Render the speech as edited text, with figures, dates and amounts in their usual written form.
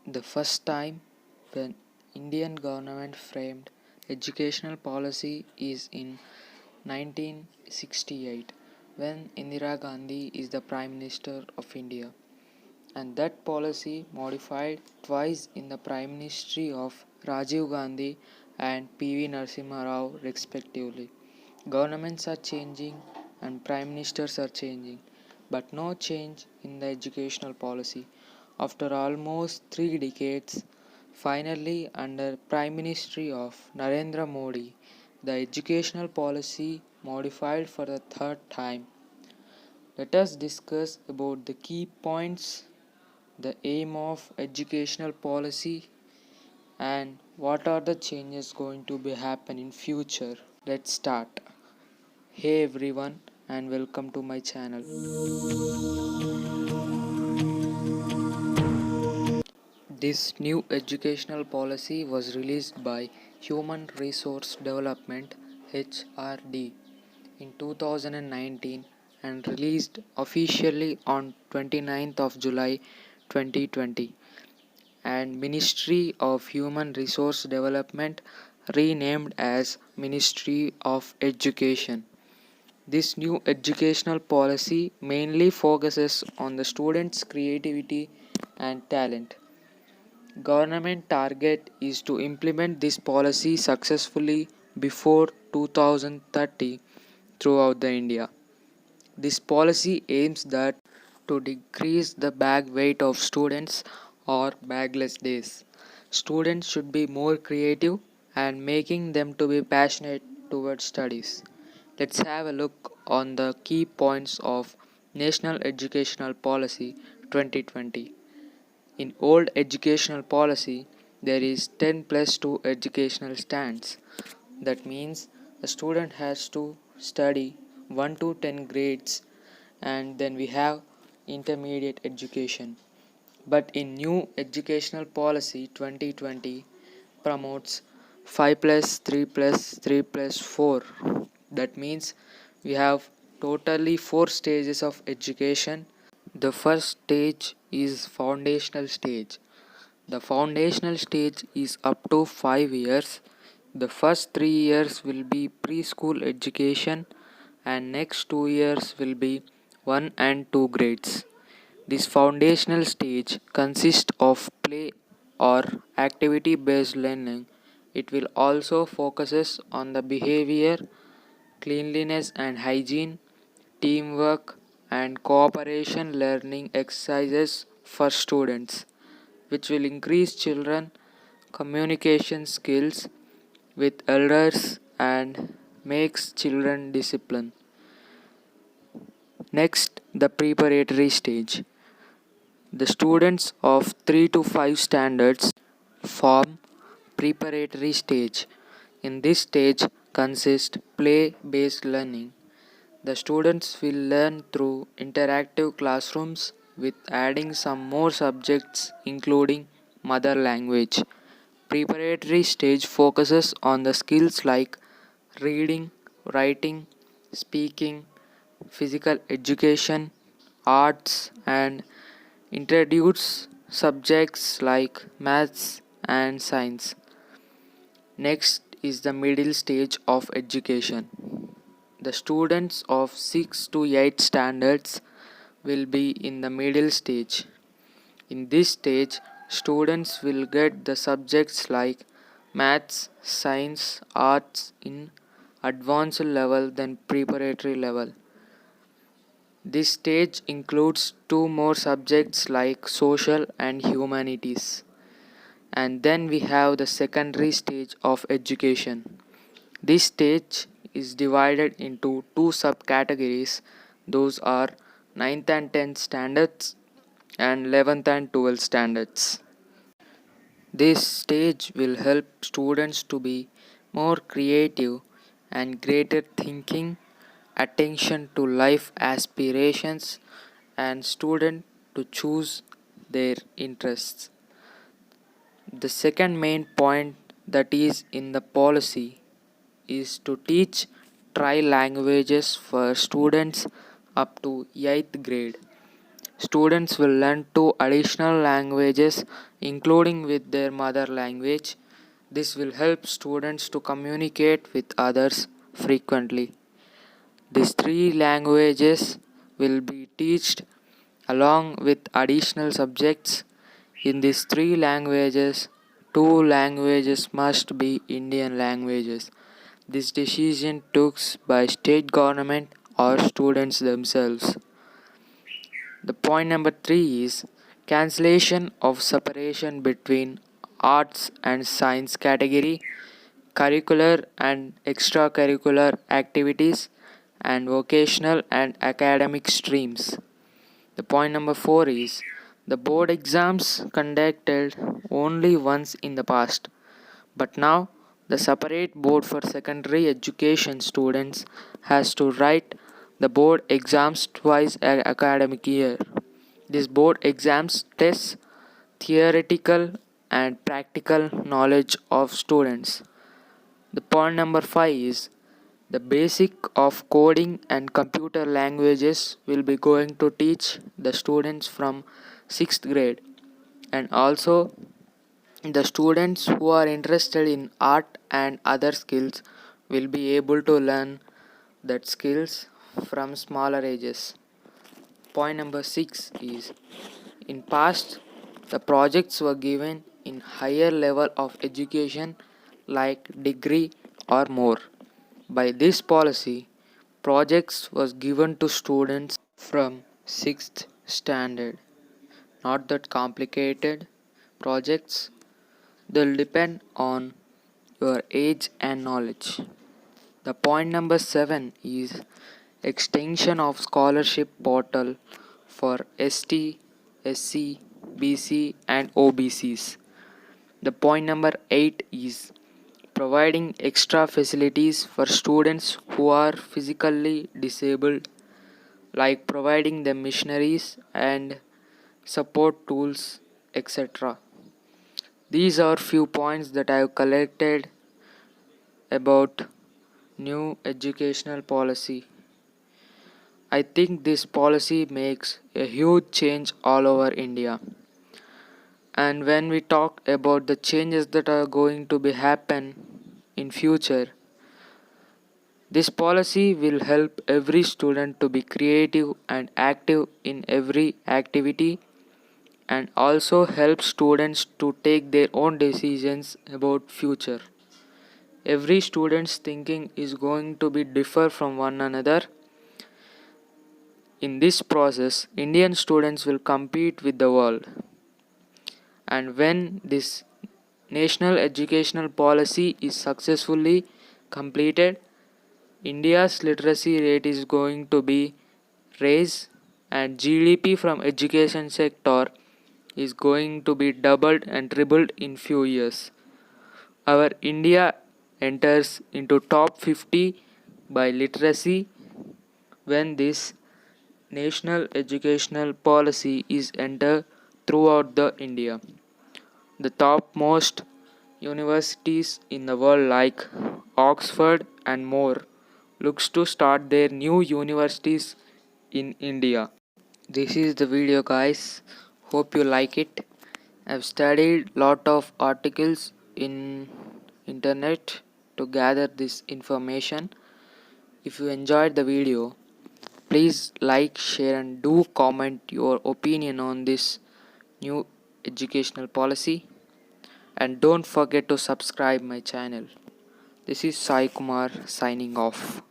The first time when Indian government framed educational policy is in 1968 when Indira Gandhi is the Prime Minister of India, and that policy modified twice in the Prime Ministry of Rajiv Gandhi and PV Narasimha Rao respectively. Governments are changing and prime ministers are changing, but no change in the educational policy. After almost 3 decades, finally, under Prime Ministry of Narendra Modi, the educational policy modified for the third time. Let us discuss about the key points, the aim of educational policy, and what are the changes going to be happen in future. Let's start. Hey everyone, and welcome to my channel. This new educational policy was released by Human Resource Development HRD in 2019 and released officially on 29th of July 2020, and Ministry of Human Resource Development renamed as Ministry of Education. This new educational policy mainly focuses on the students' creativity and talent. Government target is to implement this policy successfully before 2030 throughout the India. This policy aims that to decrease the bag weight of students or bagless days. Students should be more creative and making them to be passionate towards studies. Let's have a look on the key points of National Educational Policy 2020. In old educational policy, there is 10 plus 2 educational stands. That means a student has to study 1 to 10 grades, and then we have intermediate education. But in new educational policy 2020 promotes 5 plus 3 plus 3 plus 4. That means we have totally 4 stages of education. The first stage is foundational stage. The foundational stage is up to 5 years. The first 3 years will be preschool education and next 2 years will be 1 and 2 grades. This foundational stage consists of play or activity based learning. It will also focuses on the behavior, cleanliness and hygiene, teamwork and cooperation learning exercises for students, which will increase children communication skills with elders and makes children discipline. Next, the preparatory stage. The students of 3 to 5 standards form preparatory stage. In this stage consists play based learning. The students will learn through interactive classrooms with adding some more subjects including mother language. Preparatory stage focuses on the skills like reading, writing, speaking, physical education, arts, and introduce subjects like maths and science. Next is the middle stage of education. The students of 6 to 8 standards will be in the middle stage. In this stage, students will get the subjects like maths, science, arts in advanced level than preparatory level. This stage includes two more subjects like social and humanities. And then we have the secondary stage of education. This stage is divided into two subcategories. Those are 9th and 10th standards and 11th and 12th standards. This stage will help students to be more creative and greater thinking, attention to life aspirations, and student to choose their interests. The second main point that is in the policy is to teach tri languages for students up to 8th grade. Students will learn two additional languages, including with their mother language. This will help students to communicate with others frequently. These three languages will be taught along with additional subjects. In these three languages, two languages must be Indian languages. This decision took by state government or students themselves. The point number 3 is cancellation of separation between arts and science category, curricular and extracurricular activities, and vocational and academic streams. The point number 4 is the board exams conducted only once in the past, but now the separate board for secondary education students has to write the board exams twice an academic year. These board exams test theoretical and practical knowledge of students. The point number 5 is the basic of coding and computer languages will be going to teach the students from 6th grade, and also the students who are interested in art and other skills will be able to learn that skills from smaller ages. Point number 6 is in past the projects were given in higher level of education like degree or more. By this policy, projects was given to students from 6th standard. Not that complicated projects, they'll depend on your age and knowledge. The point number 7 is extension of scholarship portal for ST, SC, BC and OBCs. The point number 8 is providing extra facilities for students who are physically disabled, like providing them missionaries and support tools, etc. These are few points that I have collected about new educational policy. I think this policy makes a huge change all over India. And when we talk about the changes that are going to be happen in future, this policy will help every student to be creative and active in every activity, and also help students to take their own decisions about future. Every student's thinking is going to be differ from one another. In this process, Indian students will compete with the world. And when this national educational policy is successfully completed, India's literacy rate is going to be raised and GDP from education sector is going to be doubled and tripled in few years. Our India enters into top 50 by literacy when this national educational policy is entered throughout the India. The topmost universities in the world like Oxford and more looks to start their new universities in India. This is the video guys. Hope you like it. I've studied lot of articles in internet to gather this information. If you enjoyed the video, please like, share and do comment your opinion on this new educational policy, and don't forget to subscribe my channel. This is Sai Kumar signing off.